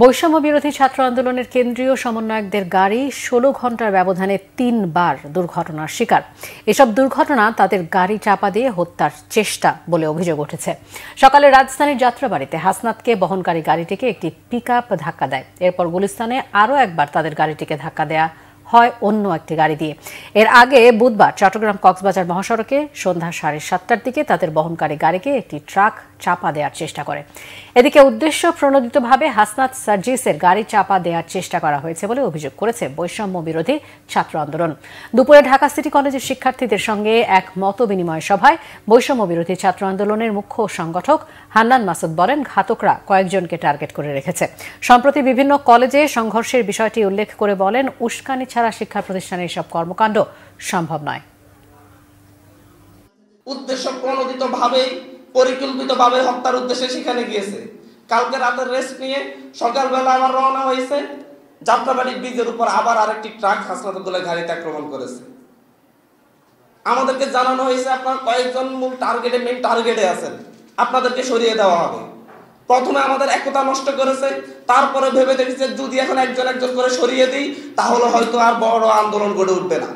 বৈষম্য বিরোধী ছাত্র আন্দোলনের কেন্দ্রীয় সমন্বয়কদের গাড়ি ১৬ ঘণ্টার ব্যবধানে ৩ বার দুর্ঘটনার শিকার। এসব দুর্ঘটনা তাদের গাড়ি চাপা দিয়ে হত্যার চেষ্টা বলে অভিযোগ উঠেছে। সকালে রাজধানীর যাত্রাবাড়ীতে হাসনাতকে বহনকারী গাড়িটিকে একটি পিকআপ ধাক্কা দেয়। এরপর গুলিস্তানে আরও একবার তাদের গাড়িটিকে ধাক্কা দেয়া হয় অন্য একটি গাড়ি দিয়ে। এর আগে বুধবার চট্টগ্রাম কক্সবাজার মহাসড়কে সন্ধ্যা ৭:৩০টার দিকে তাদের বহনকারী গাড়িকে একটি ট্রাক চাপা দেওয়ার চেষ্টা করে। এদিকে উদ্দেশ্য প্রণোদিতভাবে হাসনাত সার্জিসের গাড়ি চাপা দেওয়ার চেষ্টা করা হয়েছে বলে অভিযোগ করেছে বৈষম্য বিরোধী ছাত্র আন্দোলন। দুপুরে ঢাকা সিটি কলেজের শিক্ষার্থীদের সঙ্গে এক মত বিনিময় সভায় বৈষম্য বিরোধী ছাত্র আন্দোলনের মুখ্য সংগঠক হান্নান মাসুদ বলেন, ঘাতকরা কয়েকজনকে টার্গেট করে রেখেছে। সম্প্রতি বিভিন্ন কলেজে সংঘর্ষের বিষয়টি উল্লেখ করে বলেন, উস্কানি ছাড়া শিক্ষা প্রতিষ্ঠানে এসব কর্মকাণ্ড সম্ভব নয়। উদ্দেশ্য প্রণোদিতভাবে পরিকল্পিতভাবে হত্যার উদ্দেশ্যে সেখানে গিয়েছে। কালকে রাতের রেস্ট নিয়ে সকালবেলা আবার রওনা হয়েছে। যাত্রাবাড়ি ব্রিজের উপর আবার আরেকটি ট্রাক হাসনাতুল্লাহ গাড়িতে আক্রমণ করেছে। আমাদেরকে জানানো হয়েছে আপনার কয়েকজন মূল মেইন টার্গেটে আছেন, আপনাদেরকে সরিয়ে দেওয়া হবে। প্রথমে আমাদের একতা নষ্ট করেছে, তারপরে ভেবে দেখেছে যদি এখন একজন একজন করে সরিয়ে দিই তাহলে হয়তো আর বড় আন্দোলন গড়ে উঠবে না।